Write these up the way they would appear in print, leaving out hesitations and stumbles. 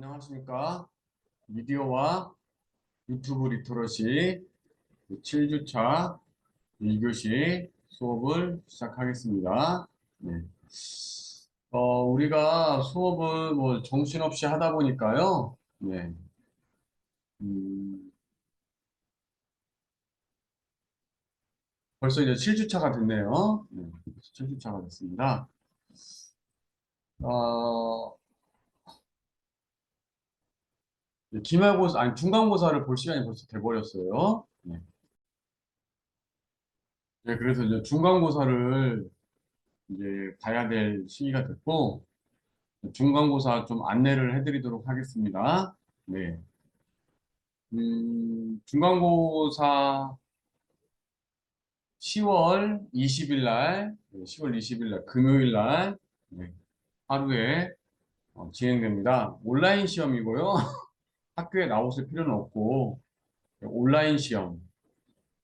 안녕하십니까. 미디어와 유튜브 리터러시 7주차 1교시 수업을 시작하겠습니다. 네. 우리가 수업을 뭐 정신없이 하다 보니까요. 네. 음, 벌써 이제 7주차가 됐네요. 네. 7주차가 됐습니다. 어, 기말고사, 아니, 중간고사를 볼 시간이 벌써 돼버렸어요. 네. 네, 그래서 이제 중간고사를 이제 봐야 될 시기가 됐고, 중간고사 좀 안내를 해드리도록 하겠습니다. 네. 중간고사 10월 20일 날, 10월 20일 날, 금요일 날, 네, 하루에 진행됩니다. 온라인 시험이고요. 학교에 나오실 필요는 없고, 온라인 시험,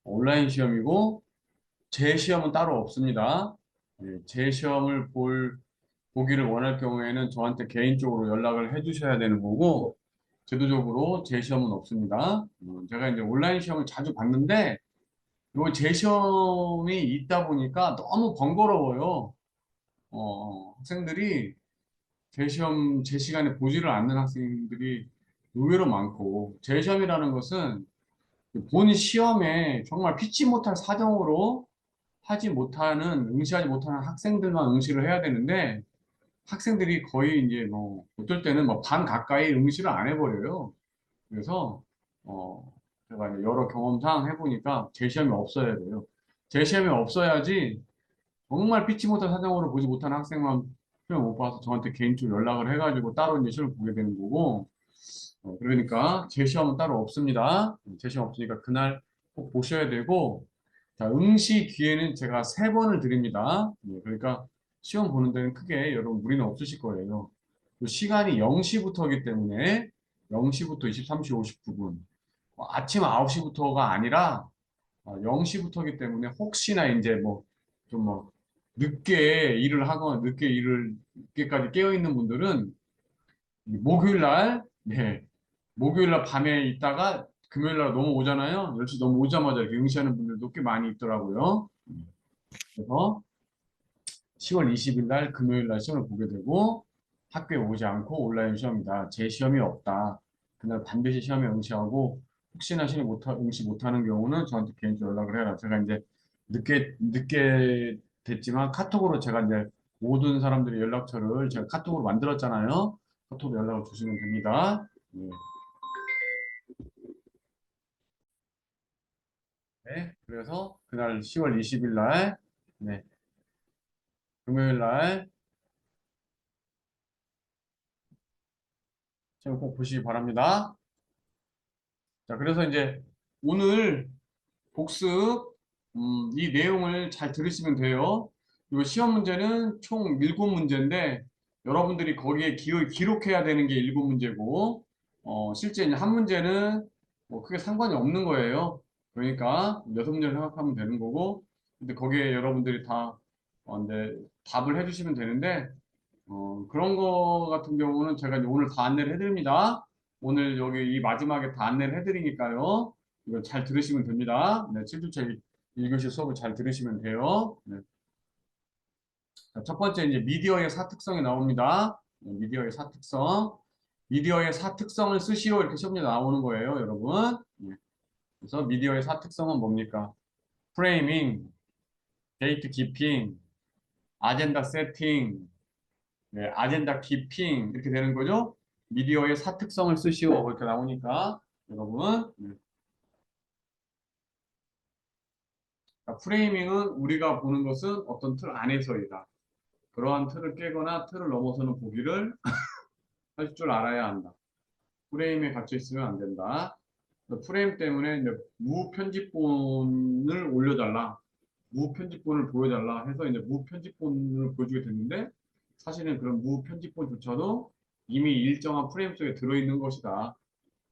온라인 시험이고, 제 시험은 따로 없습니다. 네, 제 시험을 보기를 원할 경우에는 저한테 개인적으로 연락을 해 주셔야 되는 거고, 제도적으로 제 시험은 없습니다. 제가 이제 온라인 시험을 자주 봤는데, 요 제 시험이 있다 보니까 너무 번거로워요. 학생들이 제 시험, 제 시간에 보지를 않는 학생들이 의외로 많고, 제 시험이라는 것은 본 시험에 정말 피치 못할 사정으로 응시하지 못하는 학생들만 응시를 해야 되는데, 학생들이 거의 이제 뭐, 어떨 때는 뭐 반 가까이 응시를 안 해버려요. 그래서 어 제가 이제 여러 경험상 해보니까 재시험이 없어야 돼요. 재시험이 없어야지 정말 피치 못한 사정으로 보지 못하는 학생만 시험 못 봐서 저한테 개인적으로 연락을 해가지고 따로 이제 시험을 보게 되는 거고, 그러니까 재시험은 따로 없습니다. 재시험 없으니까 그날 꼭 보셔야 되고, 자, 응시 기회는 제가 3번을 드립니다. 그러니까 시험 보는 데는 크게 여러분 무리는 없으실 거예요. 시간이 0시부터이기 때문에 0시부터 23시 59분. 아침 9시부터가 아니라 0시부터이기 때문에 혹시나 이제 뭐 좀 뭐 늦게 일을 하거나 늦게까지 깨어 있는 분들은 목요일 날, 네, 목요일 날 밤에 있다가 금요일 날 넘어오잖아요. 10시 넘어오자마자 이렇게 응시하는 분들도 꽤 많이 있더라고요. 그래서 10월 20일 날 금요일 날 시험을 보게 되고, 학교에 오지 않고 온라인 시험이다. 제 시험이 없다. 그날 반드시 시험에 응시하고, 혹시나 응시 못하는 경우는 저한테 개인적으로 연락을 해라. 제가 이제 늦게 됐지만 카톡으로 제가 이제 모든 사람들의 연락처를 제가 카톡으로 만들었잖아요. 카톡으로 연락을 주시면 됩니다. 네. 네. 그래서 그날 10월 20일 날, 네, 금요일 날 시험 꼭 보시기 바랍니다. 자, 그래서 이제 오늘 복습, 이 내용을 잘 들으시면 돼요. 이 시험 문제는 총 7문제인데, 여러분들이 거기에 기록해야 되는 게 7문제고, 실제 이제 한 문제는 뭐 크게 상관이 없는 거예요. 그러니까 6문제를 생각하면 되는 거고, 근데 거기에 여러분들이 다, 이제 답을 해주시면 되는데, 그런 거 같은 경우는 제가 이제 오늘 다 안내를 해드립니다. 오늘 여기 이 마지막에 다 안내를 해드리니까요. 이거 잘 들으시면 됩니다. 네, 7주차 1교시 수업을 잘 들으시면 돼요. 네. 자, 첫 번째 이제 미디어의 사특성이 나옵니다. 네, 미디어의 사특성. 미디어의 사특성을 쓰시오 이렇게 시험에 나오는 거예요, 여러분. 네. 그래서 미디어의 사특성은 뭡니까? 프레이밍, 데이트 키핑, 아젠다 세팅, 네, 아젠다 키핑 이렇게 되는 거죠. 미디어의 사특성을 쓰시오 이렇게 나오니까 여러분, 프레이밍은 우리가 보는 것은 어떤 틀 안에서이다. 그러한 틀을 깨거나 틀을 넘어서는 보기를 할 줄 알아야 한다. 프레임에 갇혀 있으면 안 된다. 프레임 때문에 이제 무편집본을 올려달라. 무편집본을 보여달라 해서 이제 무편집본을 보여주게 됐는데, 사실은 그런 무편집본조차도 이미 일정한 프레임 속에 들어있는 것이다.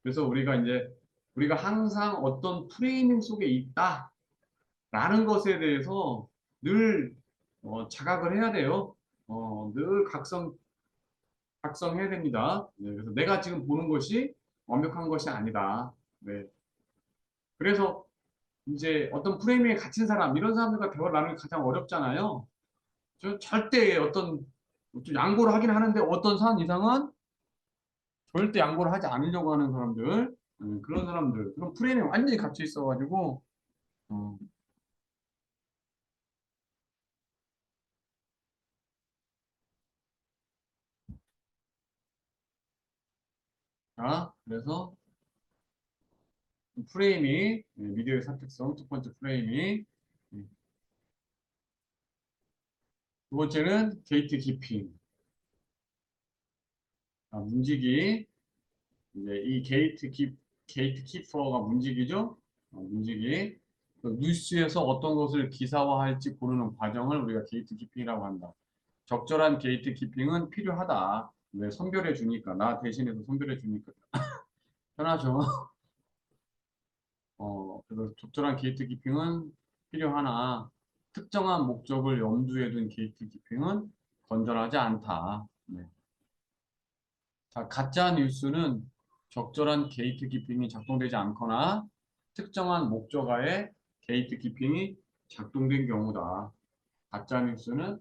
그래서 우리가 항상 어떤 프레이밍 속에 있다라는 것에 대해서 늘 자각을 해야 돼요. 늘 작성해야 됩니다. 네, 그래서 내가 지금 보는 것이 완벽한 것이 아니다. 네. 그래서 이제 어떤 프레임에 갇힌 사람, 이런 사람들과 대화를 나누기 가장 어렵잖아요. 저 절대 좀 양보를 하긴 하는데 어떤 산 이상은 절대 양보를 하지 않으려고 하는 사람들, 그런 사람들, 그런 프레임에 완전히 갇혀 있어가지고, 어, 자, 그래서 프레임이, 미디어의 사특성, 첫 번째 프레임이, 두 번째는 게이트 키핑, 문지기, 이제 이 게이트 키퍼가 문지기죠? 문지기. 그 뉴스에서 어떤 것을 기사화할지 고르는 과정을 우리가 게이트 키핑이라고 한다. 적절한 게이트 키핑은 필요하다. 왜 선별해 주니까, 나 대신해서 선별해 주니까 편하죠. 그래서 적절한 게이트 키핑은 필요하나 특정한 목적을 염두에 둔 게이트 키핑은 건전하지 않다. 네. 자, 가짜 뉴스는 적절한 게이트 키핑이 작동되지 않거나 특정한 목적하에 게이트 키핑이 작동된 경우다. 가짜 뉴스는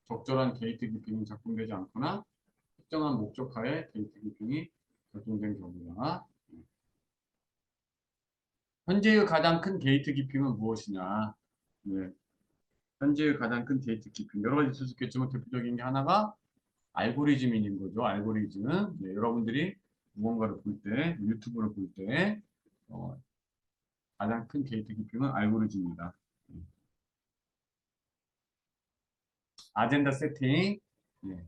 적절한 게이트 키핑이 작동되지 않거나 특정한 목적하에 게이트 키핑이 작동된 경우다. 현재의 가장 큰 게이트 키핑은 무엇이냐? 네. 현재의 가장 큰 게이트 키핑. 여러 가지 있을 수 있겠지만 대표적인 게 하나가 알고리즘인 거죠. 알고리즘. 네, 여러분들이 무언가를 볼 때, 유튜브를 볼 때, 어, 가장 큰 게이트 키핑은 알고리즘입니다. 아젠다 세팅. 네.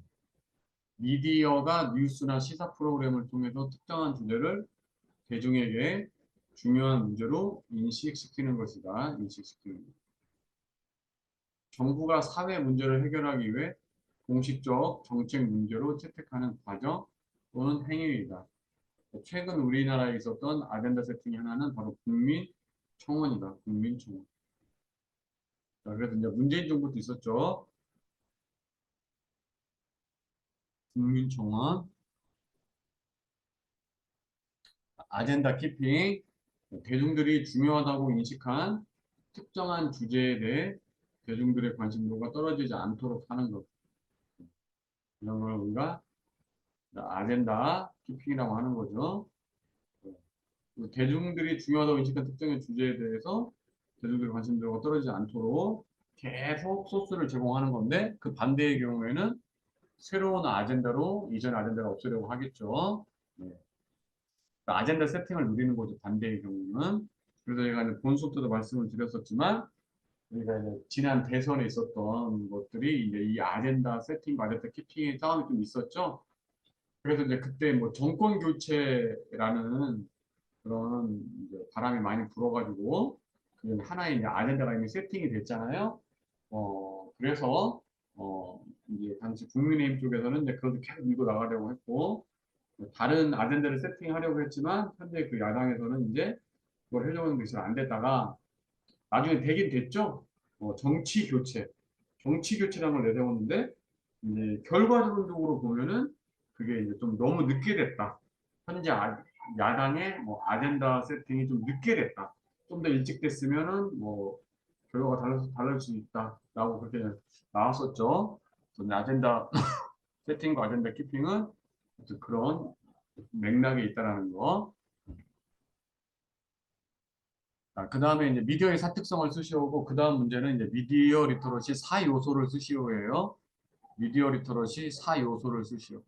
미디어가 뉴스나 시사 프로그램을 통해서 특정한 주제를 대중에게 중요한 문제로 인식시키는 것이다. 인식시키는 것. 정부가 사회 문제를 해결하기 위해 공식적 정책 문제로 채택하는 과정 또는 행위이다. 최근 우리나라에 있었던 아젠다 세팅의 하나는 바로 국민청원이다. 국민청원. 자, 그래서 이제 문재인 정부도 있었죠. 국민청원, 아젠다 키핑, 대중들이 중요하다고 인식한 특정한 주제에 대해 대중들의 관심도가 떨어지지 않도록 하는 것. 이런 걸 우리가 아젠다 키핑이라고 하는 거죠. 대중들이 중요하다고 인식한 특정의 주제에 대해서 대중들의 관심도가 떨어지지 않도록 계속 소스를 제공하는 건데 그 반대의 경우에는 새로운 아젠다로 이전 아젠다를 없애려고 하겠죠. 네. 아젠다 세팅을 누리는 거죠. 반대의 경우는. 그래서 제가 이제 본수 때도 말씀을 드렸었지만 우리가 이제 지난 대선에 있었던 것들이 이제 이 아젠다 세팅, 아젠다 키팅의 싸움이 좀 있었죠. 그래서 이제 그때 뭐 정권 교체라는 그런 이제 바람이 많이 불어가지고 그 하나의 이제 아젠다가 이미 세팅이 됐잖아요. 그래서 이제 당시 국민의힘 쪽에서는 이제 그것을 계속 밀고 나가려고 했고 다른 아젠다를 세팅하려고 했지만 현재 그 야당에서는 이제 그걸 하려는 것이 안 됐다가 나중에 되긴 됐죠. 정치 교체, 정치 교체라는 걸 내세웠는데 이제 결과적으로 보면은 그게 이제 좀 너무 늦게 됐다. 현재 야당의 뭐 아젠다 세팅이 좀 늦게 됐다. 좀 더 일찍 됐으면은 뭐 결과가 달라질 수 있다라고 그렇게 나왔었죠. 그래서 아젠다 세팅과 아젠다 키핑은 그런 맥락에 있다라는 거. 그 다음에 이제 미디어의 사특성을 쓰시오고, 그 다음 문제는 이제 미디어 리터러시 4요소를 쓰시오예요. 미디어 리터러시 4요소를 쓰시오.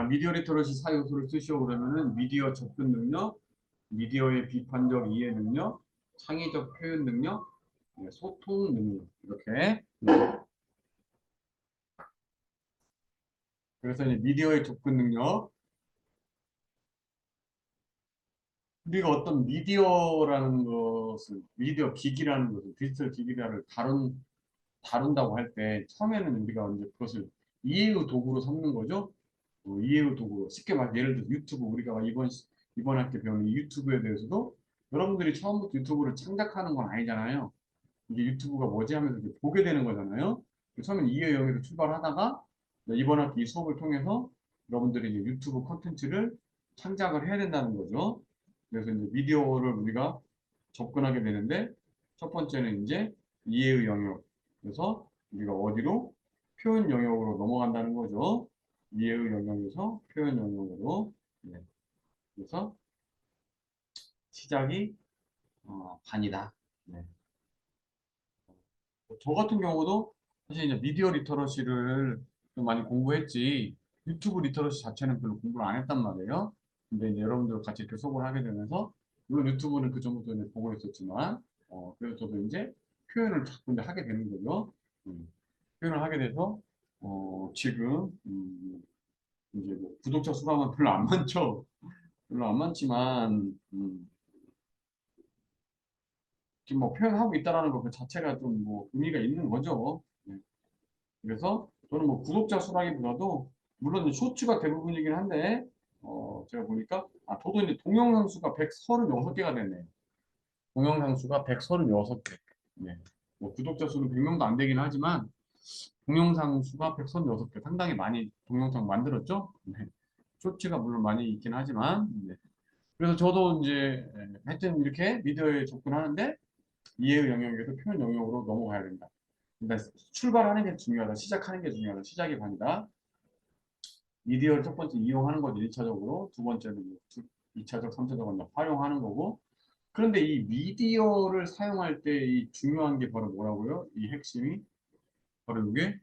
미디어 리터러시 4요소를 쓰시오 그러면은 미디어 접근 능력, 미디어의 비판적 이해 능력, 창의적 표현 능력, 소통 능력. 이렇게. 그래서 이제 미디어의 접근 능력, 우리가 어떤 미디어라는 것을, 미디어 기기라는 것을, 디지털 기기를 다룬다고 할 때, 처음에는 우리가 이제 그것을 이해의 도구로 삼는 거죠. 이해의 도구로. 쉽게 말, 예를 들어서 유튜브, 우리가 이번 학기 배우는 이 유튜브에 대해서도 여러분들이 처음부터 유튜브를 창작하는 건 아니잖아요. 이게 유튜브가 뭐지 하면서 이렇게 보게 되는 거잖아요. 처음엔 이해 영역에서 출발하다가 이번 학기 이 수업을 통해서 여러분들이 이제 유튜브 콘텐츠를 창작을 해야 된다는 거죠. 그래서 이제 미디어를 우리가 접근하게 되는데 첫 번째는 이제 이해의 영역. 그래서 우리가 어디로 표현 영역으로 넘어간다는 거죠. 이해의 영역에서 표현 영역으로. 네. 그래서 시작이 반이다. 네. 저 같은 경우도 사실 이제 미디어 리터러시를 좀 많이 공부했지 유튜브 리터러시 자체는 별로 공부를 안 했단 말이에요. 근데 이제 여러분들 같이 이렇게 수업을 하게 되면서 물론 유튜브는 그 전부터 이제 보고 있었지만 그래서 저도 이제 표현을 자꾸 이제 하게 되는 거죠. 음, 표현을 하게 돼서 지금 이제 뭐 구독자 수가 별로 안 많죠. 별로 안 많지만 지금 뭐 표현하고 있다라는 것 그 자체가 좀 뭐 의미가 있는 거죠. 네. 그래서 저는 뭐 구독자 수라기보다도 물론 이제 쇼츠가 대부분이긴 한데 제가 보니까 저도 이제 동영상 수가 136개가 됐네요. 동영상 수가 136개. 네. 뭐 구독자 수는 100명도 안 되긴 하지만 동영상 수가 136개. 상당히 많이 동영상 만들었죠. 네. 쇼츠가 물론 많이 있긴 하지만 네. 그래서 저도 이제 하여튼 이렇게 미디어에 접근하는데 이해의 영역에서 표현 영역으로 넘어가야 된다. 그러니까 출발하는 게 중요하다. 시작하는 게 중요하다. 시작이 반이다. 미디어를 첫 번째 이용하는 거죠. 1차적으로. 두 번째는 2차적, 3차적으로 활용하는 거고. 그런데 이 미디어를 사용할 때 이 중요한 게 바로 뭐라고요? 이 핵심이 바로 이게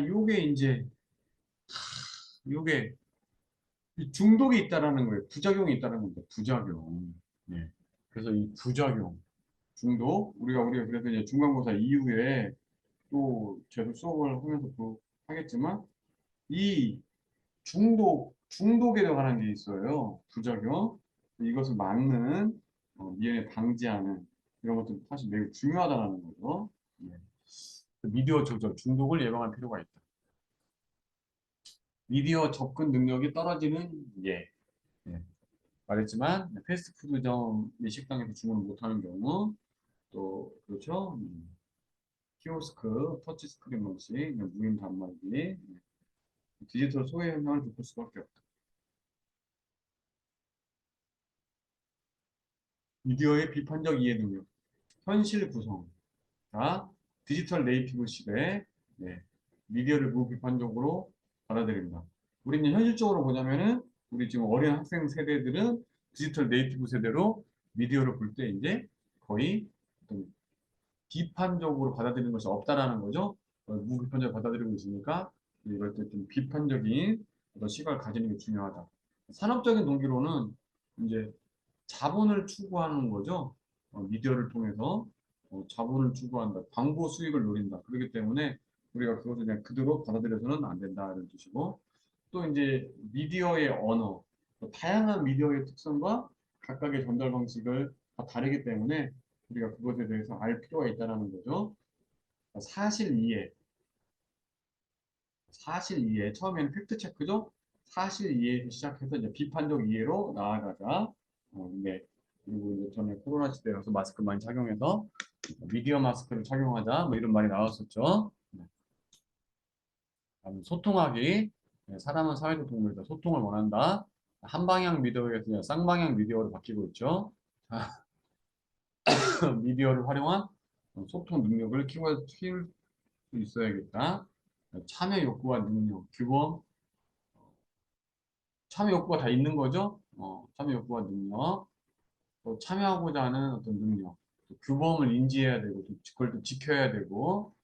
요게 이제 요게 이 중독이 있다라는 거예요. 부작용이 있다는 겁니다. 부작용. 네. 그래서 이 부작용, 중독 우리가 그래서 이제 중간고사 이후에 또 제도 수업을 하면서 또 하겠지만 이 중독에 관한 게 있어요. 부작용. 이것을 막는, 미연에 방지하는 이런 것들이 사실 매우 중요하다는 거죠. 예. 미디어 조절, 중독을 예방할 필요가 있다. 미디어 접근 능력이 떨어지는 예. 예. 말했지만 패스트푸드점 식당에서 주문 못하는 경우 또 그렇죠. 키오스크, 터치 스크린 방식, 무인 단말기, 디지털 소외 현상을 겪을 수밖에 없다. 미디어의 비판적 이해 능력, 현실 구성, 자, 디지털 네이티브 시대에 네, 미디어를 무비판적으로 받아들인다. 우리는 현실적으로 보자면은 우리 지금 어린 학생 세대들은 디지털 네이티브 세대로 미디어를 볼 때 이제 거의 어떤 비판적으로 받아들이는 것이 없다라는 거죠. 무비판적으로 받아들이고 있으니까 이럴 때 좀 비판적인 어떤 시각을 가지는 게 중요하다. 산업적인 동기로는 이제 자본을 추구하는 거죠. 미디어를 통해서 자본을 추구한다. 광고 수익을 노린다. 그렇기 때문에 우리가 그것을 그냥 그대로 받아들여서는 안 된다는 뜻이고 또 이제 미디어의 언어, 다양한 미디어의 특성과 각각의 전달 방식을 다 다르기 때문에 우리가 그것에 대해서 알 필요가 있다는 거죠. 사실 이해, 사실 이해. 처음에는 팩트 체크죠. 사실 이해에서 시작해서 이제 비판적 이해로 나아가자. 네. 그리고 이제 전에 코로나 시대여서 마스크 많이 착용해서 미디어 마스크를 착용하자. 뭐 이런 말이 나왔었죠. 네. 다음 소통하기. 네, 사람은 사회적 동물이다. 소통을 원한다. 한 방향 미디어에서 그냥 쌍방향 미디어로 바뀌고 있죠. 자, 미디어를 활용한 소통 능력을 키울 수 있어야겠다. 참여 욕구와 능력, 규범, 참여 욕구가 다 있는 거죠. 참여 욕구와 능력, 또 참여하고자 하는 어떤 능력, 또 규범을 인지해야 되고, 또 그걸 또 지켜야 되고,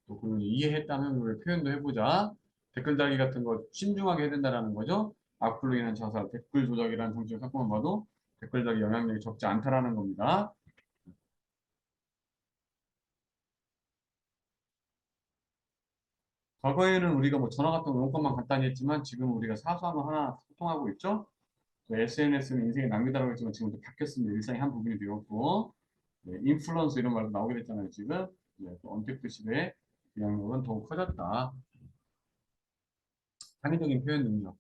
또 그걸 이해했다면 우리 표현도 해보자. 댓글 달기 같은 거 신중하게 해야 된다는 거죠. 악플로 인한 자살, 댓글 조작이라는 정치적 사건만 봐도 댓글 달기 영향력이 적지 않다라는 겁니다. 과거에는 우리가 뭐 전화 같은 용건만 간단히 했지만 지금 우리가 사소한 거 하나 소통하고 있죠. SNS는 인생의 낭비다라고 했지만 지금 또 바뀌었습니다. 일상의 한 부분이 되었고, 네, 인플루언서 이런 말도 나오게 됐잖아요, 지금. 네, 또 언택트 시대의 영향력은 더욱 커졌다. 창의적인 표현 능력.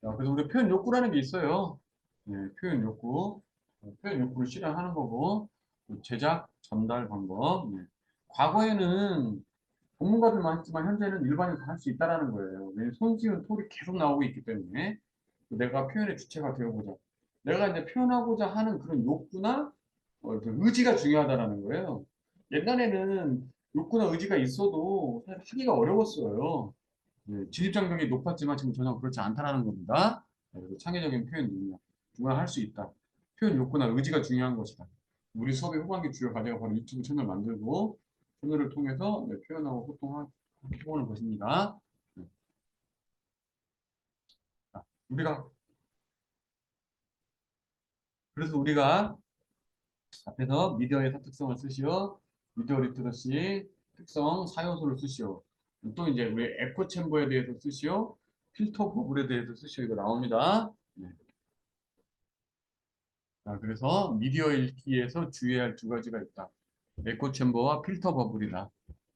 자, 그래서 우리 표현 욕구라는 게 있어요. 네, 표현 욕구. 표현 욕구를 실현하는 거고, 또 제작, 전달 방법. 네. 과거에는 전문가들만 했지만 현재는 일반인도 할 수 있다라는 거예요. 왜냐면 손지은 톨이 계속 나오고 있기 때문에 내가 표현의 주체가 되어보자. 내가 이제 표현하고자 하는 그런 욕구나 그 의지가 중요하다라는 거예요. 옛날에는 욕구나 의지가 있어도 사실 하기가 어려웠어요. 네, 진입장벽이 높았지만 지금 전혀 그렇지 않다라는 겁니다. 네, 그래서 창의적인 표현 능력, 누구나 할 수 있다. 표현 욕구나 의지가 중요한 것이다. 우리 수업의 후반기 주요 과제가 바로 유튜브 채널 만들고 채널을 통해서 네, 표현하고 소통해보는 것입니다. 네. 자, 우리가 앞에서 미디어의 사특성을 쓰시오. 미디어 리트러시 특성 4요소를 쓰시오. 또 이제 우리 에코 챔버에 대해서 쓰시오. 필터 버블에 대해서 쓰시오. 이거 나옵니다. 네. 자, 그래서 미디어 읽기에서 주의해야 할 두 가지가 있다. 에코 챔버와 필터 버블이다.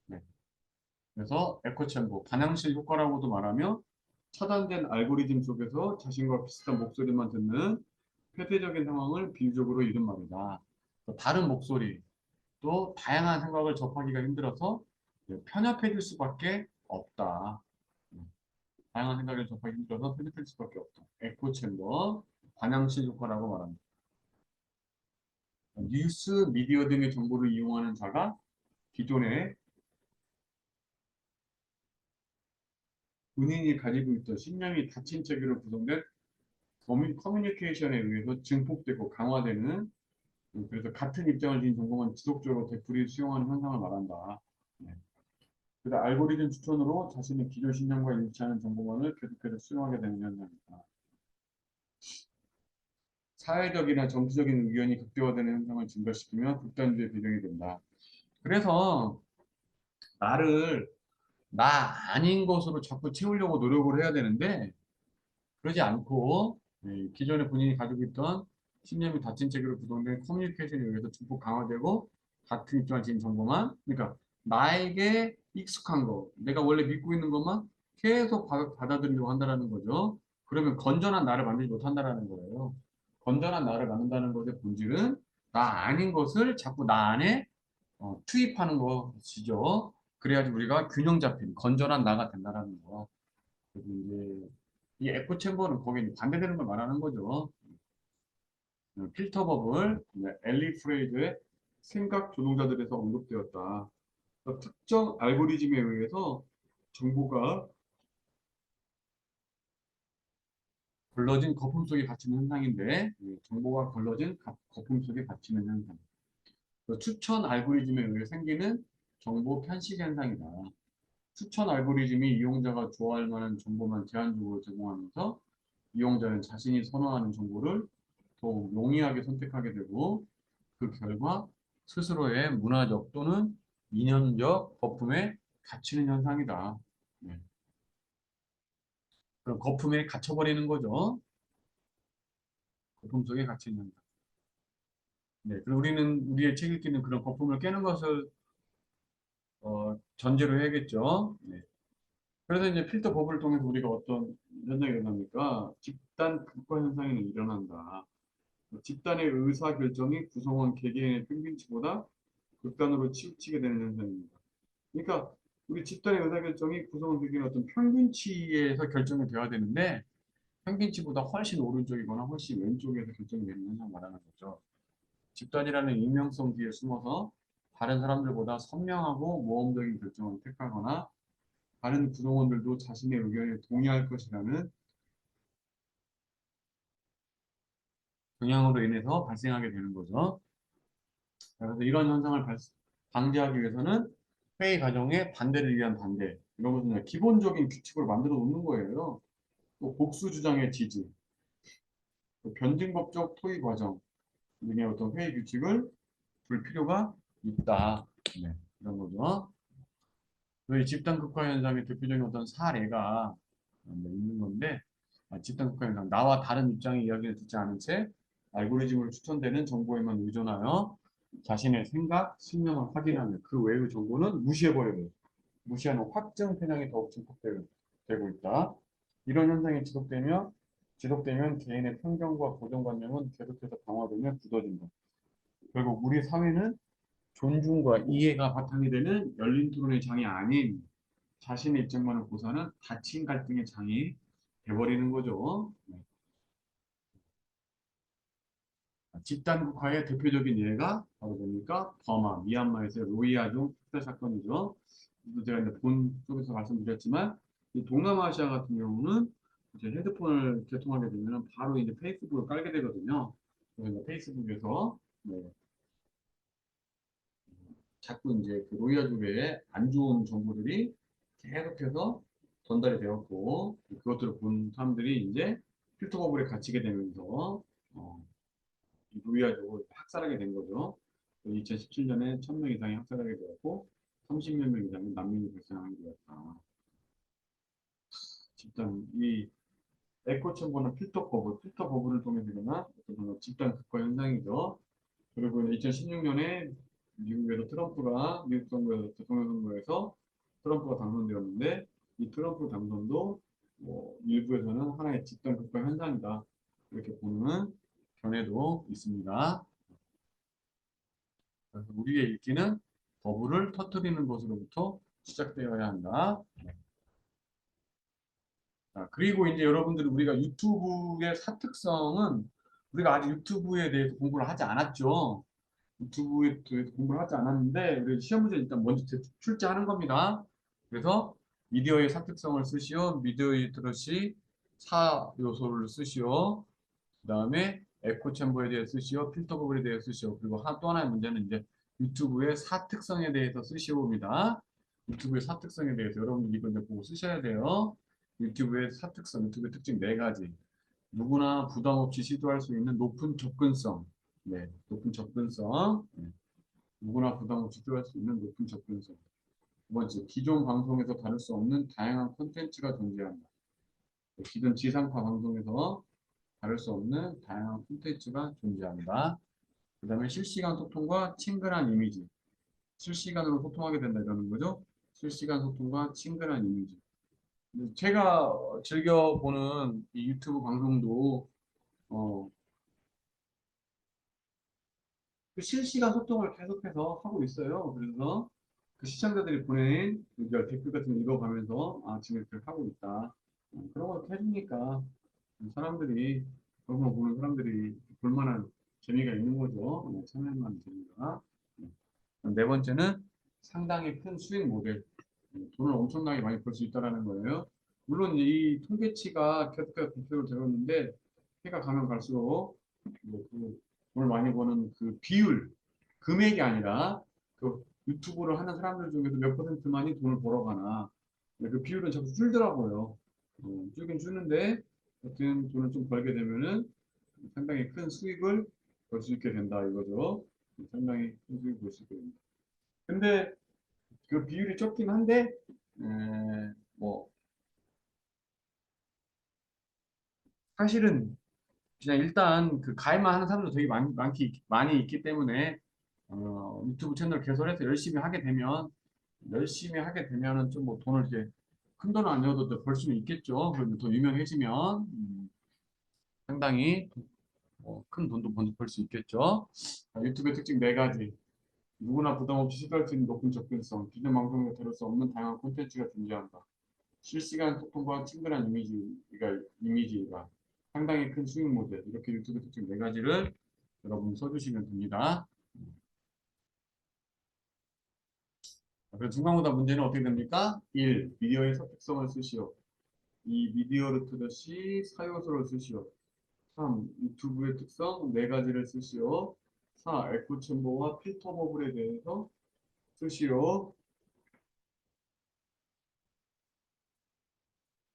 네. 그래서 에코 챔버, 반향실 효과라고도 말하며 차단된 알고리즘 속에서 자신과 비슷한 목소리만 듣는 폐쇄적인 상황을 비유적으로 이른 말이다. 다른 목소리, 또 다양한 생각을 접하기가 힘들어서 편협해질 수밖에 없다. 다양한 생각을 접하기 힘들어서 편협해질 수밖에 없다. 에코 챔버, 반향실 효과라고 말합니다. 뉴스, 미디어 등의 정보를 이용하는 자가 기존에 본인이 가지고 있던 신념이 닫힌 체계로 구성된 커뮤니케이션에 의해서 증폭되고 강화되는 그래서 같은 입장을 진 정보만 지속적으로 되풀이 수용하는 현상을 말한다. 네. 그래서 알고리즘 추천으로 자신의 기존 신념과 일치하는 정보만을 계속해서 수용하게 되는 현상이다. 사회적이나 정치적인 의견이 극대화되는 현상을 증가시키며 극단주의 배경이 된다. 그래서 나를 나 아닌 것으로 자꾸 채우려고 노력을 해야 되는데 그러지 않고 기존에 본인이 가지고 있던 신념이 닫힌 체계로 구성된 커뮤니케이션에 의해서 증폭 강화되고 같은 입장을 지닌 정보만 그러니까 나에게 익숙한 거 내가 원래 믿고 있는 것만 계속 받아들이려고 한다는 거죠. 그러면 건전한 나를 만들지 못한다는 거예요. 건전한 나를 만든다는 것의 본질은 나 아닌 것을 자꾸 나 안에 투입하는 것이죠. 그래야지 우리가 균형 잡힌 건전한 나가 된다는 거. 그래서 이제 이 에코 챔버는 거기 반대되는 걸 말하는 거죠. 필터 버블, 엘리 프레이즈의 생각 조종자들에서 언급되었다. 그러니까 특정 알고리즘에 의해서 정보가 걸러진 거품 속에 갇히는 현상인데 정보가 걸러진 거품 속에 갇히는 현상. 추천 알고리즘에 의해 생기는 정보 편식 현상이다. 추천 알고리즘이 이용자가 좋아할 만한 정보만 제한적으로 제공하면서 이용자는 자신이 선호하는 정보를 더욱 용이하게 선택하게 되고 그 결과 스스로의 문화적 또는 이념적 거품에 갇히는 현상이다. 네. 그럼 거품에 갇혀버리는 거죠. 거품 속에 갇히는 현상. 네. 그리고 우리는 우리의 책 읽기는 그런 거품을 깨는 것을 전제로 해야겠죠. 네. 그래서 이제 필터 버블을 통해서 우리가 어떤 현상이 일어납니까? 집단 극화 현상이 일어난다. 집단의 의사 결정이 구성원 개개인의 평균치보다 극단으로 치우치게 되는 현상입니다. 그러니까 우리 집단의 의사결정이 구성원들끼리 어떤 평균치에서 결정이 되어야 되는데 평균치보다 훨씬 오른쪽이거나 훨씬 왼쪽에서 결정이 되는 현상 말하는 거죠. 집단이라는 익명성 뒤에 숨어서 다른 사람들보다 선명하고 모험적인 결정을 택하거나 다른 구성원들도 자신의 의견에 동의할 것이라는 경향으로 인해서 발생하게 되는 거죠. 그래서 이런 현상을 방지하기 위해서는 회의 과정에 반대를 위한 반대 이런 것은 기본적인 규칙을 만들어 놓는 거예요. 또 복수 주장의 지지, 또 변증법적 토의 과정 등의 어떤 회의 규칙을 둘 필요가 있다. 네, 이런 거죠. 그 집단 극화 현상의 대표적인 어떤 사례가 있는 건데 집단 극화 현상 나와 다른 입장의 이야기를 듣지 않은 채 알고리즘으로 추천되는 정보에만 의존하여 자신의 생각, 신념을 확인하며 그 외의 정보는 무시해버려요. 무시하는 확증 편향이 더욱 증폭되고 있다. 이런 현상이 지속되면 개인의 편견과 고정관념은 계속해서 강화되며 굳어진다. 결국 우리 사회는 존중과 이해가 바탕이 되는 열린 토론의 장이 아닌 자신의 입장만을 고수하는 닫힌 갈등의 장이 돼버리는 거죠. 네. 집단국가의 대표적인 예가 바로 뭡니까? 버마, 미얀마에서의 로히야종 학살 사건이죠. 그래서 제가 이제 본 속에서 말씀드렸지만 이 동남아시아 같은 경우는 이제 핸드폰을 개통하게 되면 바로 이제 페이스북을 깔게 되거든요. 그래서 이제 페이스북에서 네, 자꾸 이제 그 로히야족의 안 좋은 정보들이 계속해서 전달이 되었고 그것들을 본 사람들이 이제 필터 버블에 갇히게 되면서 로히야족을 학살하게 된 거죠. 2017년에 1000명 이상이 학살하게 되었고 30몇 명 이상의 난민이 발생하게 되었다. 집단 이 에코 챔버는 필터 버블을 통해서 일어난 어떤 집단 극화 현상이죠. 그리고 2016년에 미국에서 트럼프가 미국 선거에서 대통령 선거에서 트럼프가 당선되었는데 이 트럼프 당선도 뭐 일부에서는 하나의 집단 극화 현상이다 이렇게 보는 견해도 있습니다. 그래서 우리의 읽기는 버블을 터뜨리는 것으로부터 시작되어야 한다. 자, 그리고 이제 여러분들이 우리가 유튜브의 사특성은 우리가 아직 유튜브에 대해서 공부를 하지 않았죠. 유튜브에 대해서 공부를 하지 않았는데 우리 시험 문제 일단 먼저 출제하는 겁니다. 그래서 미디어의 사특성을 쓰시오. 미디어 리터러시 4요소를 쓰시오. 그 다음에 에코 챔버에 대해 쓰시오. 필터 버블에 대해 쓰시오. 그리고 또 하나의 문제는 이제 유튜브의 사특성에 대해서 쓰시오입니다. 유튜브의 사특성에 대해서 여러분들 이걸 이제 보고 쓰셔야 돼요. 유튜브의 사특성, 유튜브의 특징 네 가지. 누구나 부담 없이 시도할 수 있는 높은 접근성. 네, 높은 접근성. 네, 누구나 부담 없이 시도할 수 있는 높은 접근성. 두 번째, 기존 방송에서 다룰 수 없는 다양한 콘텐츠가 존재한다. 네, 기존 지상파 방송에서 다룰 수 없는 다양한 콘텐츠가 존재한다. 그 다음에 실시간 소통과 친근한 이미지. 실시간으로 소통하게 된다 이러는 거죠. 실시간 소통과 친근한 이미지. 제가 즐겨보는 이 유튜브 방송도 어, 그 실시간 소통을 계속해서 하고 있어요. 그래서 그 시청자들이 보낸 댓글 같은 거 읽어가면서 아 지금 이렇게 하고 있다. 그런 거 해주니까 사람들이 그런 거 보는 사람들이 볼만한 재미가 있는 거죠. 참여할 만한 재미가. 네 번째는 상당히 큰 수익 모델. 돈을 엄청나게 많이 벌 수 있다라는 거예요. 물론 이 통계치가 계속해서 비교를 되었는데 해가 가면 갈수록 뭐그 돈을 많이 버는 그 비율, 금액이 아니라 그 유튜브를 하는 사람들 중에서 몇 퍼센트만이 돈을 벌어가나 그 비율은 자꾸 줄더라고요. 줄긴 주는데 어떤 돈을 좀 벌게 되면은 상당히 큰 수익을 벌 수 있게 된다 이거죠. 상당히 큰 수익을 벌 수 있게 됩니다. 근데 그 비율이 적긴 한데 뭐 사실은 그냥 일단 그 가입만 하는 사람도 되게 많이 있기 때문에 유튜브 채널 개설해서 열심히 하게 되면은 좀 뭐 돈을 이제 큰 돈은 아니어도 벌 수는 있겠죠. 그리고 더 유명해지면 상당히 큰 돈도 벌 수 있겠죠. 유튜브의 특징 네 가지. 누구나 부담 없이 시도할 수 있는 높은 접근성, 기존 방송에 다룰 수 없는 다양한 콘텐츠가 존재한다. 실시간 소통과 친근한 이미지가 상당히 큰 수익 모델. 이렇게 유튜브 특징 네 가지를 여러분 써주시면 됩니다. 그래서 중간고사 문제는 어떻게 됩니까? 1. 미디어의 선택성을 쓰시오. 2. 미디어 리터러시 사요소를 쓰시오. 3. 유튜브의 특성 네 가지를 쓰시오. 4. 에코 챔버와 필터 버블에 대해서 쓰시오.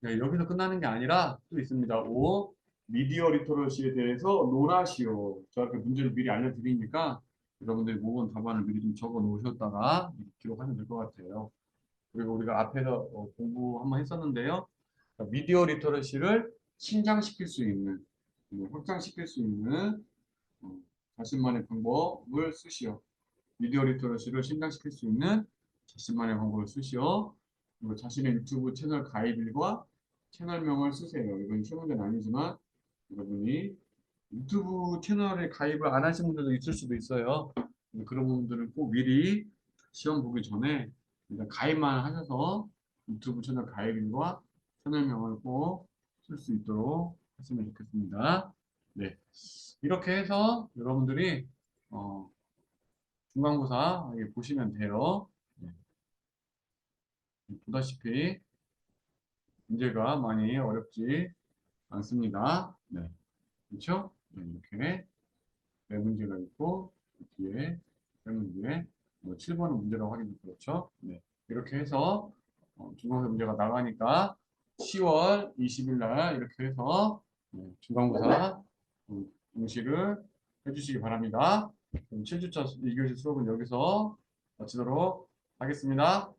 네, 여기서 끝나는 게 아니라 또 있습니다. 5. 미디어 리터러시에 대해서 논하시오. 저렇게 문제를 미리 알려드리니까 여러분들이 모건 답안을 미리 좀 적어 놓으셨다가 기록하시면 될 것 같아요. 그리고 우리가 앞에서 공부 한번 했었는데요. 미디어 리터러시를 신장시킬 수 있는, 확장시킬 수 있는 어, 자신만의 방법을 쓰시오. 미디어 리터러시를 신장시킬 수 있는 자신만의 방법을 쓰시오. 그리고 자신의 유튜브 채널 가입일과 채널명을 쓰세요. 이건 쉬운 문제는 아니지만 여러분이 유튜브 채널에 가입을 안 하신 분들도 있을 수도 있어요. 그런 부분들은 꼭 미리 시험 보기 전에 일단 가입만 하셔서 유튜브 채널 가입과 채널명을 꼭 쓸 수 있도록 했으면 좋겠습니다. 네. 이렇게 해서 여러분들이 어, 중간고사 보시면 돼요. 네. 보다시피 문제가 많이 어렵지 않습니다. 네. 그렇죠? 네, 이렇게 네 문제가 있고 뒤에 세 문제, 뭐 7번은 문제라고 하긴 그렇죠. 네. 이렇게 해서 중간고사 문제가 나가니까 10월 20일 날 이렇게 해서 중간고사 응시를 해주시기 바랍니다. 그럼 7주차 2교시 수업은 여기서 마치도록 하겠습니다.